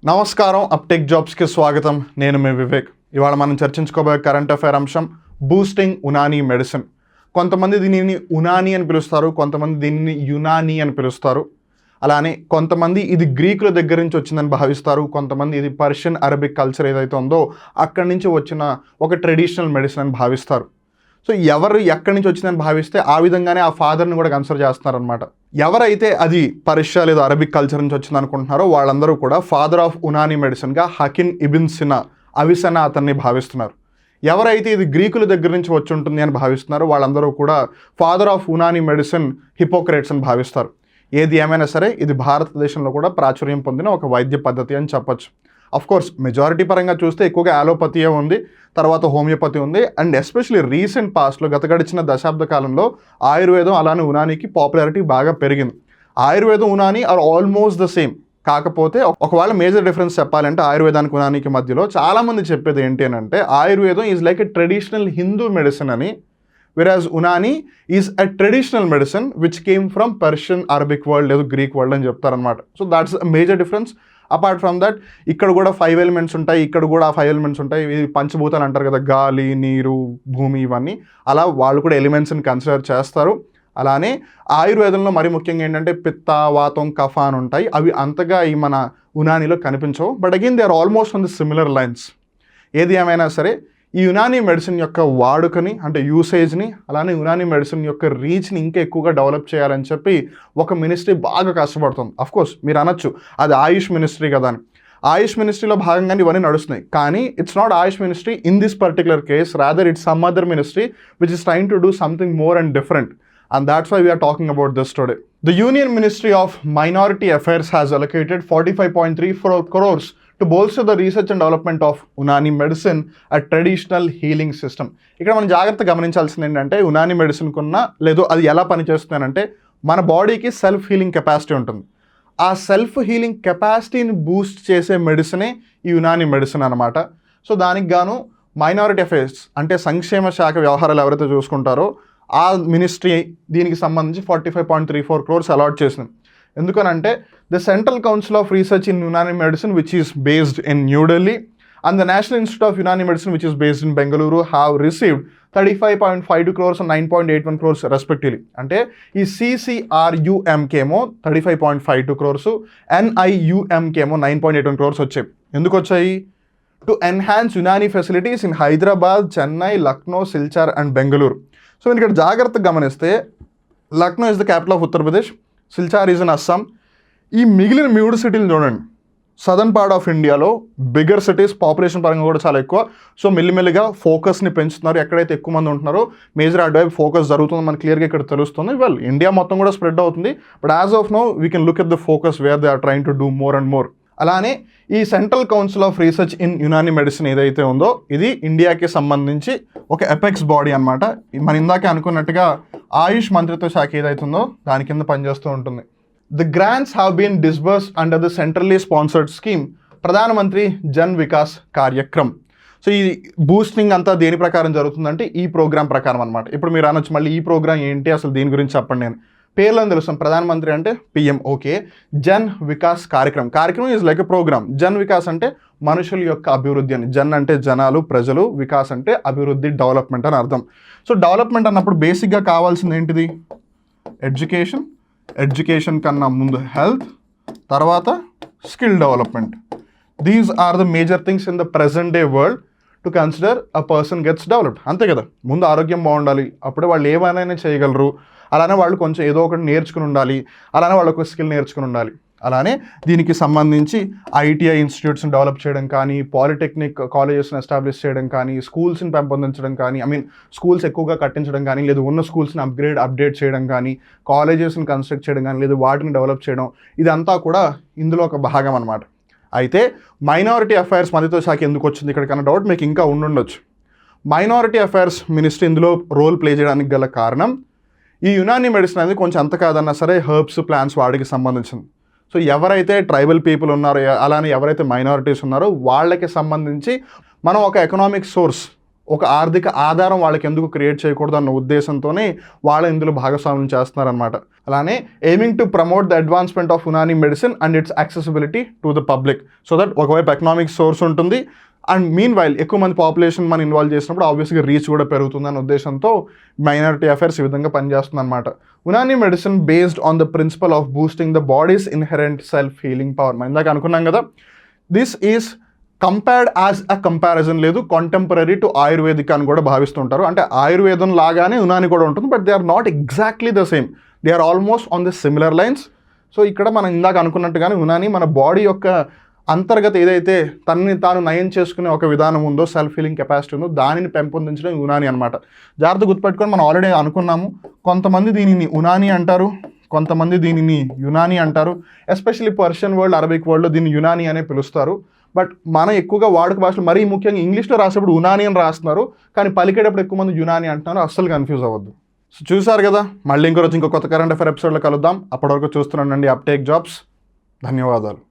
నమస్కారం అప్టెక్ జాబ్స్కి స్వాగతం. నేను మీ వివేక్. ఇవాళ మనం చర్చించుకోబోయే కరెంట్ అఫైర్ అంశం బూస్టింగ్ ఉనానీ మెడిసిన్. కొంతమంది దీనిని ఉనానీ అని పిలుస్తారు, కొంతమంది దీనిని యునానీ అని పిలుస్తారు. అలానే కొంతమంది ఇది గ్రీకుల దగ్గర నుంచి వచ్చిందని భావిస్తారు, కొంతమంది ఇది పర్షియన్ అరబిక్ కల్చర్ ఏదైతే ఉందో అక్కడి నుంచి వచ్చిన ఒక ట్రెడిషనల్ మెడిసిన్ అని భావిస్తారు. సో ఎవరు ఎక్కడి నుంచి వచ్చిందని భావిస్తే ఆ విధంగానే ఆ ఫాదర్ని కూడా కన్సిడర్ చేస్తున్నారనమాట. ఎవరైతే అది పర్షియా లేదా అరబిక్ కల్చర్ నుంచి వచ్చింది అనుకుంటున్నారో వాళ్ళందరూ కూడా ఫాదర్ ఆఫ్ ఉనానీ మెడిసిన్గా హకిన్ ఇబిన్ సినా అవిసెనా అతన్ని భావిస్తున్నారు. ఎవరైతే ఇది గ్రీకుల దగ్గర నుంచి వచ్చి ఉంటుంది అని భావిస్తున్నారో వాళ్ళందరూ కూడా ఫాదర్ ఆఫ్ ఉనానీ మెడిసిన్ హిపోక్రేట్స్ అని భావిస్తారు. ఏది ఏమైనా సరే ఇది భారతదేశంలో కూడా ప్రాచుర్యం పొందిన ఒక వైద్య పద్ధతి అని చెప్పొచ్చు. కోర్స్ మెజారిటీ పరంగా చూస్తే ఎక్కువగా అలోపతియే ఉంది, తర్వాత హోమియోపతి ఉంది. అండ్ ఎస్పెషలీ రీసెంట్ పాస్ట్లో గడిచిన దశాబ్ద కాలంలో ఆయుర్వేదం అలానే ఉనానీకి పాపులారిటీ బాగా పెరిగింది. ఆయుర్వేదం ఉనానీ ఆర్ ఆల్మోస్ట్ ద సేమ్. కాకపోతే ఒకవేళ మేజర్ డిఫరెన్స్ చెప్పాలంటే ఆయుర్వేదానికి ఉనానీకి మధ్యలో చాలామంది చెప్పేది ఏంటి అని అంటే ఆయుర్వేదం is like a traditional Hindu medicine అని, whereas Unani is a traditional medicine which came from Persian Arabic world లేదా గ్రీక్ వరల్డ్ అని చెప్తారనమాట. So that's major difference. Apart from that ఇక్కడ కూడా 5 ఎలిమెంట్స్ ఉంటాయి, ఇక్కడ కూడా 5 ఎలిమెంట్స్ ఉంటాయి. ఇవి పంచభూతాలు అంటారు కదా, గాలి, నీరు, భూమి, ఇవన్నీ. అలా వాళ్ళు కూడా ఎలిమెంట్స్ని కన్సిడర్ చేస్తారు. అలానే ఆయుర్వేదంలో మరి ముఖ్యంగా ఏంటంటే పిత్త, వాతం, కఫ అని ఉంటాయి. అవి అంతగా ఈ మన ఉనానీలో కనిపించవు. But again they are almost on the similar lines. ఏది ఏమైనా సరే ఈ యునానీ మెడిసిన్ యొక్క వాడుకని అంటే యూసేజ్ని అలానే యునానీ మెడిసిన్ యొక్క రీచ్ని ఇంకా ఎక్కువగా డెవలప్ చేయాలని చెప్పి ఒక మినిస్ట్రీ బాగా కష్టపడుతుంది. అఫ్కోర్స్ మీరు అనొచ్చు అది ఆయుష్ మినిస్ట్రీ కదా అని. ఆయుష్ మినిస్ట్రీలో భాగంగానే ఇవన్నీ నడుస్తున్నాయి. కానీ it's not Ayush ministry in this particular case, rather it's some other ministry which is trying to do something more and different. And that's why we are talking about this today. The Union Ministry of Minority Affairs has allocated 45.34 crores to bolster the research and development of Unani medicine, a traditional healing system. ఇక్కడ మనం జాగ్రత్తగా గమనించాల్సింది ఏంటంటే ఉనానీ medicine కున్న లేదు అది ఎలా పనిచేస్తుందంటే మన బాడీకి సెల్ఫ్ హీలింగ్ కెపాసిటీ ఉంటుంది. ఆ సెల్ఫ్ హీలింగ్ కెపాసిటీని బూస్ట్ చేసే మెడిసినే ఈ యునానీ మెడిసిన్ అనమాట. సో దానికి గాను మైనారిటీ అఫైర్స్ అంటే సంక్షేమ శాఖ వ్యవహారాలు ఎవరైతే చూసుకుంటారో ఆ మినిస్ట్రీ దీనికి సంబంధించి 45.34 crores అలాట్ చేసింది. ఎందుకనంటే the central council of research in Unani medicine which is based in New Delhi and the national institute of Unani medicine which is based in Bengaluru have received 35.52 crores and 9.81 crores respectively. అంటే ఈ CCRUMకేమో 35.52 crores, NIUMకేమో 9.81 crores వచ్చాయి. ఎందుకు వచ్చాయి? To enhance Unani facilities in Hyderabad, Chennai, Lucknow, Silchar and Bengaluru. So ఇక్కడ జాగ్రత్తగా గమనిస్తే Lucknow is the capital of Uttar Pradesh, Silchar is in Assam. ఈ మిగిలిన 3 సిటీలు చూడండి సదర్న్ పార్ట్ ఆఫ్ ఇండియాలో బిగ్గర్ సిటీస్, పాపులేషన్ పరంగా కూడా చాలా ఎక్కువ. సో మెల్లిమెల్లిగా ఫోకస్ని పెంచుతున్నారు. ఎక్కడైతే ఎక్కువ మంది ఉంటున్నారో మేజర్ అటువైపు ఫోకస్ జరుగుతుంది మనకి క్లియర్గా ఇక్కడ తెలుస్తుంది. వెల్ ఇండియా మొత్తం కూడా స్ప్రెడ్ అవుతుంది. But as of now we can look at the focus where they are trying to do more and more. అలానే ఈ central council of research in Unani medicine ఏదైతే ఉందో ఇది ఇండియాకి సంబంధించి ఒక ఎపెక్స్ బాడీ అనమాట. మన ఇందాకే అనుకున్నట్టుగా ఆయుష్ మంత్రిత్వ శాఖ ఏదైతే ఉందో దాని కింద పనిచేస్తూ ఉంటుంది. The grants have been disbursed under the centrally sponsored scheme ప్రధానమంత్రి జన్ వికాస్ కార్యక్రమ్. సో ఈ బూస్టింగ్ అంతా దేని ప్రకారం జరుగుతుందంటే ఈ ప్రోగ్రామ్ ప్రకారం అనమాట. ఇప్పుడు మీరు అనొచ్చు మళ్ళీ ఈ ప్రోగ్రామ్ ఏంటి, అసలు దీని గురించి చెప్పండి. నేను పేర్లను తెలుస్తాం. ప్రధానమంత్రి అంటే పిఎం, ఓకే. జన్ వికాస్ కార్యక్రమం is like a programme. Jan Vikas అంటే మనుషుల యొక్క అభివృద్ధి అని. జన్ అంటే జనాలు, ప్రజలు, వికాస్ అంటే అభివృద్ధి, డెవలప్మెంట్ అని అర్థం. సో డెవలప్మెంట్ అన్నప్పుడు బేసిక్గా కావాల్సింది ఏంటిది? ఎడ్యుకేషన్ కన్నా ముందు హెల్త్, తర్వాత skill development. These are the major things in the present day world to consider a person gets developed. అంతే కదా, ముందు ఆరోగ్యం బాగుండాలి, అప్పుడే వాళ్ళు ఏమైనా చేయగలరు. అలానే వాళ్ళు కొంచెం ఏదో ఒకటి నేర్చుకుని ఉండాలి, అలానే వాళ్ళకు స్కిల్ నేర్చుకుని ఉండాలి. అలానే దీనికి సంబంధించి ఐటీఐ ఇన్స్టిట్యూట్స్ని డెవలప్ చేయడం కానీ, పాలిటెక్నిక్ కాలేజెస్ని ఎస్టాబ్లిష్ చేయడం కానీ, స్కూల్స్ని పెంపొందించడం కానీ, స్కూల్స్ ఎక్కువగా కట్టించడం కానీ, లేదు ఉన్న స్కూల్స్ని అప్డేట్ చేయడం కానీ, కాలేజెస్ని కన్స్ట్రక్ట్ చేయడం కానీ, లేదు వాటిని డెవలప్ చేయడం, ఇదంతా కూడా ఇందులో ఒక భాగం అనమాట. అయితే మైనారిటీ అఫైర్స్ మంత్రిత్వ శాఖ ఎందుకు వచ్చింది ఇక్కడ కన్నా డౌట్ మీకు ఇంకా ఉండుండొచ్చు. మైనారిటీ అఫైర్స్ మినిస్ట్రీ ఇందులో రోల్ ప్లే చేయడానికి గల కారణం ఈ యునానీ మెడిసిన్ అనేది కొంచెం అంత కాదన్నా సరే హెర్బ్స్, ప్లాంట్స్ వాటికి సంబంధించింది. సో ఎవరైతే ట్రైబల్ పీపుల్ ఉన్నారో అలానే ఎవరైతే మైనారిటీస్ ఉన్నారో వాళ్ళకి సంబంధించి మనం ఒక ఎకనామిక్ సోర్స్ ఒక ఆర్థిక ఆధారం వాళ్ళకి ఎందుకు క్రియేట్ చేయకూడదు అన్న ఉద్దేశంతోనే వాళ్ళు ఇందులో భాగస్వామ్యం చేస్తున్నారనమాట. అలానే aiming to promote the advancement of Unani medicine and it's accessibility to the public. So that ఒకవైపు ఎకనామిక్ సోర్స్ ఉంటుంది అండ్ మీన్ వైల్ ఎక్కువ మంది పాపులేషన్ మనం ఇన్వాల్వ్ చేసినప్పుడు ఆబ్వియస్గా రీచ్ కూడా పెరుగుతుంది అనే ఉద్దేశంతో మైనారిటీ అఫైర్స్ ఈ విధంగా పనిచేస్తుంది అనమాట. Unani medicine based on the principle of boosting the body's inherent self healing power. మనం ఇందాక అనుకున్నాం కదా, this is compared as a comparison, లేదు కాంటెంపరీ టు ఆయుర్వేదిక్ అని కూడా భావిస్తుంటారు. అంటే ఆయుర్వేదం లాగానే యునాని కూడా ఉంటుంది, but they are not exactly the same, they are almost on the similar lines. So ఇక్కడ మనం ఇందాక అనుకున్నట్టుగానే యునాని మన బాడీ యొక్క అంతర్గత ఏదైతే తనని తాను నయం చేసుకునే ఒక విధానం ఉందో, సెల్ఫ్ హీలింగ్ కెపాసిటీ ఉందో, దానిని పెంపొందించడం యునాని అనమాట. జాగ్రత్త గుర్తుపెట్టుకొని మనం ఆల్రెడీ అనుకున్నాము, కొంతమంది దీనిని యునాని అంటారు, కొంతమంది దీనిని యునాని అంటారు. ఎస్పెషల్లీ పర్షియన్ వరల్డ్, అరబిక్ వరల్డ్లో దీన్ని యునాని అనే పిలుస్తారు. బట్ మనం ఎక్కువగా వాడుక భాషలో మరీ ముఖ్యంగా ఇంగ్లీష్లో రాసేప్పుడు యునాని అని రాస్తున్నారు, కానీ పలికేటప్పుడు ఎక్కువ మంది యునాని అంటున్నారు. అస్సలు కన్ఫ్యూజ్ అవ్వద్దు. సో చూసారు కదా, మళ్ళీ ఇంకో రోజు ఇంకో కొత్త కరెంట్ అఫైర్ ఎపిసోడ్లో కలుద్దాం. అప్పటివరకు చూస్తున్నానండి అప్టేక్ జాబ్స్. ధన్యవాదాలు.